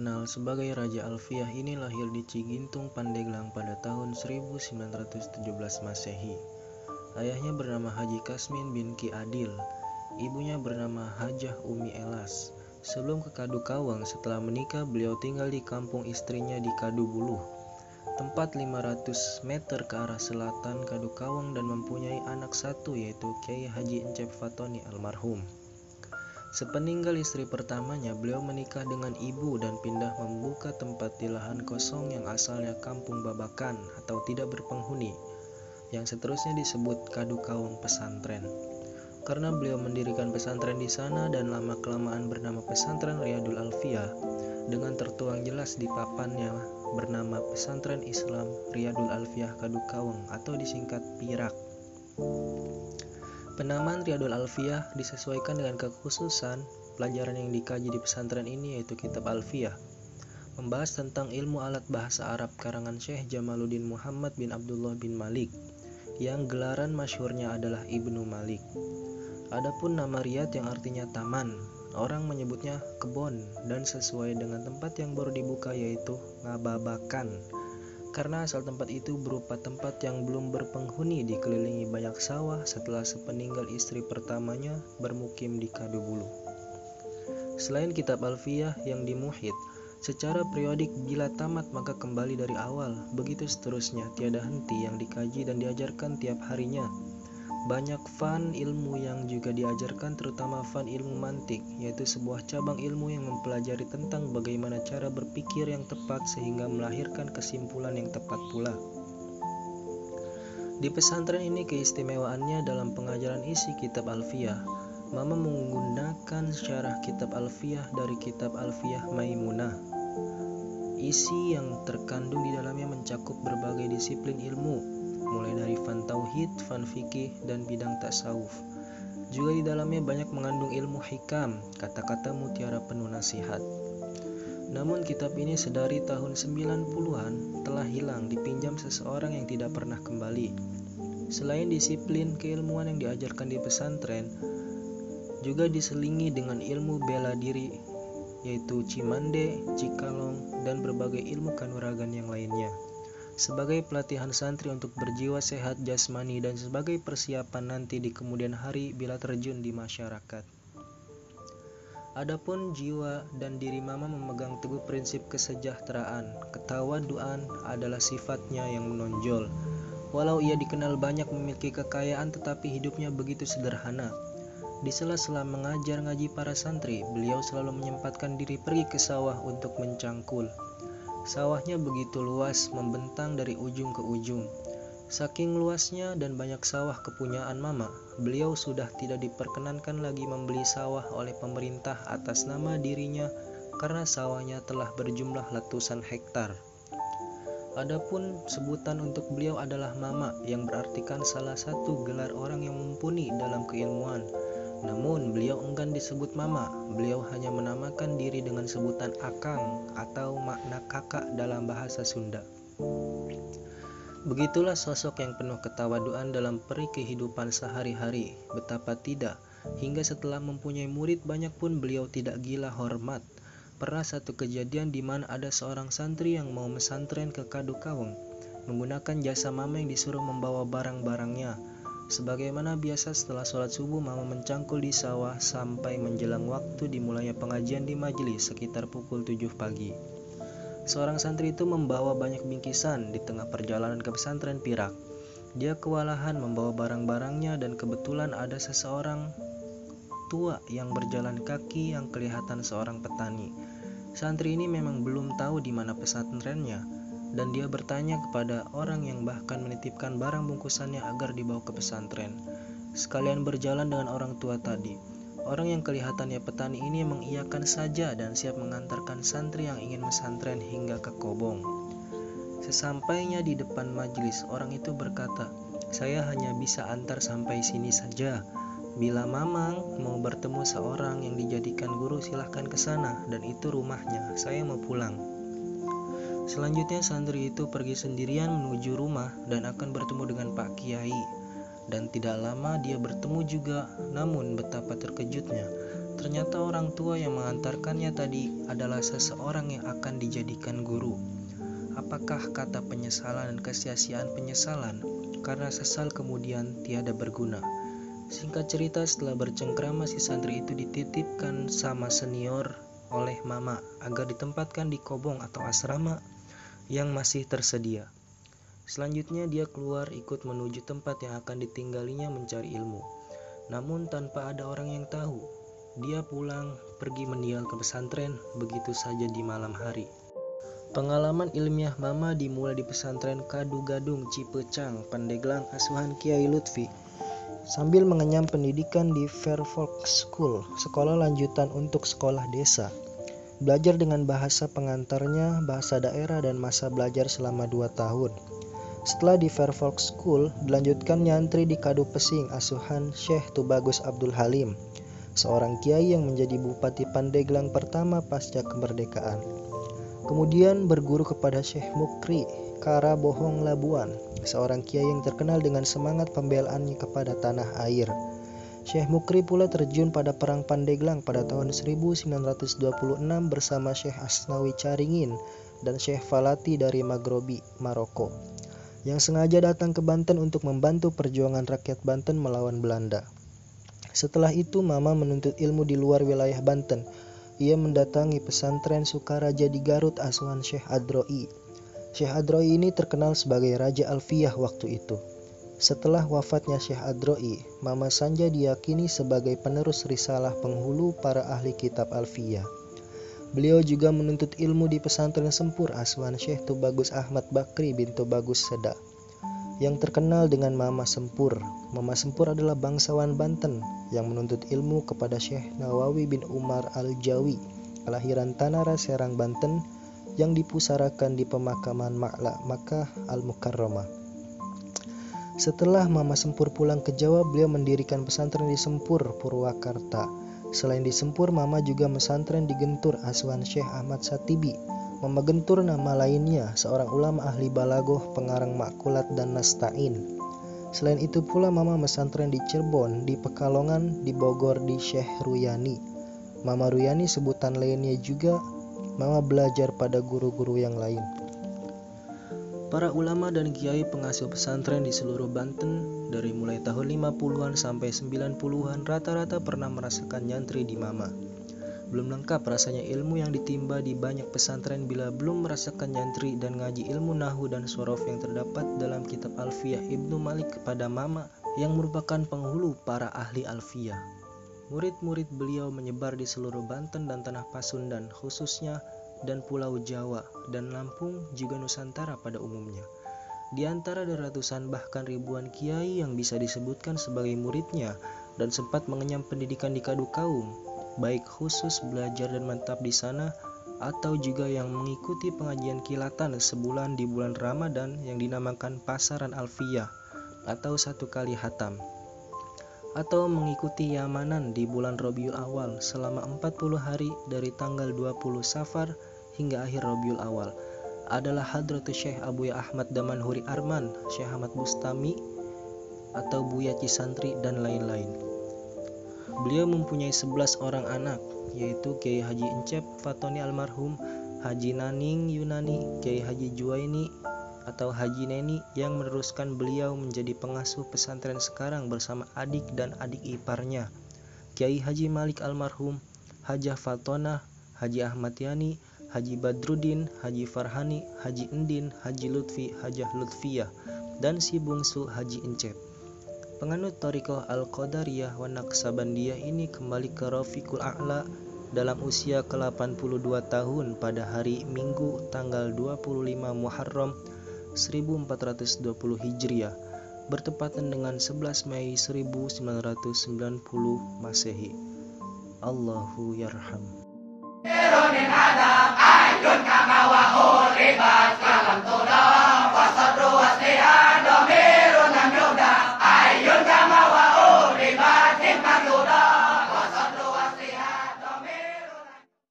dikenal sebagai Raja Alfiah ini lahir di Cigintung, Pandeglang pada tahun 1917 Masehi. Ayahnya bernama Haji Kasmin bin Ki Adil, ibunya bernama Hajah Umi Elas. Sebelum ke Kadukawang, setelah menikah beliau tinggal di kampung istrinya di Kadubuluh, tempat 500 meter ke arah selatan Kadukawang, dan mempunyai anak satu yaitu Kiai Haji Encep Fatoni almarhum. Sepeninggal istri pertamanya, beliau menikah dengan ibu dan pindah membuka tempat di lahan kosong yang asalnya kampung Babakan atau tidak berpenghuni, yang seterusnya disebut Kadukawang Pesantren. Karena beliau mendirikan pesantren di sana dan lama-kelamaan bernama Pesantren Riyadul Alfiah, dengan tertuang jelas di papannya bernama Pesantren Islam Riyadul Alfiah Kadukawang atau disingkat PIRAK. Penamaan Riyadul Alfiah disesuaikan dengan kekhususan pelajaran yang dikaji di pesantren ini, yaitu Kitab Alfiah, membahas tentang ilmu alat bahasa Arab karangan Syekh Jamaluddin Muhammad bin Abdullah bin Malik, yang gelaran masyhurnya adalah Ibnu Malik. Adapun nama Riyad yang artinya taman, orang menyebutnya kebon, dan sesuai dengan tempat yang baru dibuka yaitu Ngababakan, karena asal tempat itu berupa tempat yang belum berpenghuni dikelilingi banyak sawah setelah sepeninggal istri pertamanya bermukim di Kadubuluh. Selain Kitab Alfiah yang dimuhid secara periodik, bila tamat maka kembali dari awal, begitu seterusnya, tiada henti yang dikaji dan diajarkan tiap harinya. Banyak fan ilmu yang juga diajarkan, terutama fan ilmu mantik, yaitu sebuah cabang ilmu yang mempelajari tentang bagaimana cara berpikir yang tepat sehingga melahirkan kesimpulan yang tepat pula. Di pesantren ini keistimewaannya dalam pengajaran isi Kitab Alfiah. Mama menggunakan syarah Kitab Alfiah dari Kitab Alfiah Maimunah. Isi yang terkandung di dalamnya mencakup berbagai disiplin ilmu, mulai dari fan tauhid, fan fikih, dan bidang tasawuf. Juga di dalamnya banyak mengandung ilmu hikam, kata-kata mutiara penuh nasihat. Namun kitab ini sedari tahun 90-an telah hilang, dipinjam seseorang yang tidak pernah kembali. Selain disiplin keilmuan yang diajarkan di pesantren, juga diselingi dengan ilmu bela diri, yaitu Cimande, Cikalong, dan berbagai ilmu kanuragan yang lainnya, sebagai pelatihan santri untuk berjiwa sehat jasmani dan sebagai persiapan nanti di kemudian hari bila terjun di masyarakat. Adapun jiwa dan diri Mama memegang teguh prinsip kesejahteraan. Ketawaduan adalah sifatnya yang menonjol. Walau ia dikenal banyak memiliki kekayaan, tetapi hidupnya begitu sederhana. Di sela-sela mengajar ngaji para santri, beliau selalu menyempatkan diri pergi ke sawah untuk mencangkul. Sawahnya begitu luas, membentang dari ujung ke ujung. Saking luasnya dan banyak sawah kepunyaan Mama, beliau sudah tidak diperkenankan lagi membeli sawah oleh pemerintah atas nama dirinya karena sawahnya telah berjumlah ratusan hektar. Adapun sebutan untuk beliau adalah Mama, yang berartikan salah satu gelar orang yang mumpuni dalam keilmuan. Namun beliau enggan disebut Mama, beliau hanya menamakan diri dengan sebutan Akang atau makna kakak dalam bahasa Sunda. Begitulah sosok yang penuh ketawaduan dalam peri kehidupan sehari-hari. Betapa tidak, hingga setelah mempunyai murid banyak pun beliau tidak gila hormat. Pernah satu kejadian di mana ada seorang santri yang mau mesantren ke Kadukawang, menggunakan jasa Mama yang disuruh membawa barang-barangnya. Sebagaimana biasa, setelah sholat subuh Mama mencangkul di sawah sampai menjelang waktu dimulainya pengajian di majelis sekitar pukul 7 pagi. Seorang santri itu membawa banyak bingkisan di tengah perjalanan ke pesantren PIRAK. Dia kewalahan membawa barang-barangnya dan kebetulan ada seseorang tua yang berjalan kaki yang kelihatan seorang petani. Santri ini memang belum tahu di mana pesantrennya, dan dia bertanya kepada orang yang bahkan menitipkan barang bungkusannya agar dibawa ke pesantren. Sekalian berjalan dengan orang tua tadi, orang yang kelihatannya petani ini mengiyakan saja dan siap mengantarkan santri yang ingin mesantren hingga ke Kobong. Sesampainya di depan majelis, orang itu berkata, "Saya hanya bisa antar sampai sini saja. Bila Mamang mau bertemu seorang yang dijadikan guru, silahkan ke sana, dan itu rumahnya. Saya mau pulang." Selanjutnya santri itu pergi sendirian menuju rumah dan akan bertemu dengan Pak Kiai. Dan tidak lama dia bertemu juga, namun betapa terkejutnya. ternyata orang tua yang mengantarkannya tadi adalah seseorang yang akan dijadikan guru. Apakah kata penyesalan dan kesia-siaan penyesalan karena sesal kemudian tiada berguna? Singkat cerita, setelah bercengkrama, si santri itu dititipkan sama senior oleh mama agar ditempatkan di kobong atau asrama yang masih tersedia. Selanjutnya dia keluar ikut menuju tempat yang akan ditinggalinya mencari ilmu. Namun tanpa ada orang yang tahu, dia pulang pergi meninggal ke pesantren begitu saja di malam hari. Pengalaman ilmiah Mama dimulai di pesantren Kadu Gadung Cipecang, Pandeglang, asuhan Kiai Lutfi. Sambil mengenyam pendidikan di Fairfolk School, sekolah lanjutan untuk sekolah desa. Belajar dengan bahasa pengantarnya, bahasa daerah dan masa belajar selama 2 tahun. Setelah di Fairfolk School, dilanjutkan nyantri di Kadu Pesing, asuhan Syekh Tubagus Abdul Halim, seorang kiai yang menjadi Bupati Pandeglang pertama pasca kemerdekaan. Kemudian berguru kepada Syekh Mukri Karabohong Labuan, seorang kiai yang terkenal dengan semangat pembelaannya kepada tanah air. Syekh Mukri pula terjun pada Perang Pandeglang pada tahun 1926 bersama Syekh Asnawi Caringin dan Syekh Falati dari Maghrobi, Maroko, yang sengaja datang ke Banten untuk membantu perjuangan rakyat Banten melawan Belanda. Setelah itu Mama menuntut ilmu di luar wilayah Banten. Ia mendatangi pesantren Sukaraja di Garut, asuhan Syekh Adroi. Syekh Adroi ini terkenal sebagai Raja Alfiyah waktu itu. Setelah wafatnya Syekh Adroi, Mama Sanja diyakini sebagai penerus risalah penghulu para ahli kitab Alfiyah. Beliau juga menuntut ilmu di pesantren Sempur, asuhan Syekh Tubagus Ahmad Bakri bin Tubagus Seda, yang terkenal dengan Mama Sempur. Mama Sempur adalah bangsawan Banten yang menuntut ilmu kepada Syekh Nawawi bin Umar Al-Jawi, kelahiran Tanara, Serang, Banten, yang dipusarakan di pemakaman Ma'la, Makkah Al-Mukarramah. Setelah Mama Sempur pulang ke Jawa, beliau mendirikan pesantren di Sempur, Purwakarta. Selain di Sempur, Mama juga pesantren di Gentur, asuhan Syekh Ahmad Satibi. Mama Gentur nama lainnya seorang ulama ahli balagoh, pengarang makulat dan nasta'in. Selain itu pula Mama pesantren di Cirebon, di Pekalongan, di Bogor di Syekh Ruyani. Mama Ruyani sebutan lainnya juga. Mama belajar pada guru-guru yang lain. Para ulama dan kiai pengasuh pesantren di seluruh Banten dari mulai tahun 50-an sampai 90-an rata-rata pernah merasakan nyantri di Mama. Belum lengkap rasanya ilmu yang ditimba di banyak pesantren bila belum merasakan nyantri dan ngaji ilmu nahu dan sorof yang terdapat dalam kitab Alfiyah Ibnu Malik kepada Mama yang merupakan penghulu para ahli Alfiyah. Murid-murid beliau menyebar di seluruh Banten dan Tanah Pasundan khususnya, dan Pulau Jawa dan Lampung juga Nusantara pada umumnya. Di antara ratusan bahkan ribuan kiai yang bisa disebutkan sebagai muridnya dan sempat mengenyam pendidikan di Kadu Kaum, baik khusus belajar dan mantap di sana atau juga yang mengikuti pengajian kilatan sebulan di bulan Ramadan yang dinamakan Pasaran Alfiyah atau 1 kali hatam, atau mengikuti Yamanan di bulan Rabiul Awal selama 40 hari dari tanggal 20 Safar hingga akhir Rabiul Awal adalah Hadratus Syekh Abuya Ahmad Damanhuri Arman, Syekh Ahmad Bustami atau Buya Cisantri dan lain-lain. Beliau mempunyai 11 orang anak, yaitu Kiai Haji Encep Fatoni almarhum, Haji Naning Yunani, Kiai Haji Juwaini atau Haji Neni yang meneruskan beliau menjadi pengasuh pesantren sekarang bersama adik dan adik iparnya, Kiai Haji Malik almarhum, Hajah Fatona, Haji Ahmad Yani, Haji Badruddin, Haji Farhani, Haji Endin, Haji Lutfi, Hajah Lutfiyah, dan si bungsu Haji Encep. Penganut Thariqah Al-Qadariyah wa Naqsabandiyah ini kembali ke Rafiqul A'la dalam usia ke-82 tahun pada hari Minggu tanggal 25 Muharram 1420 Hijriah, bertepatan dengan 11 Mei 1990 Masehi. Allahu yarham.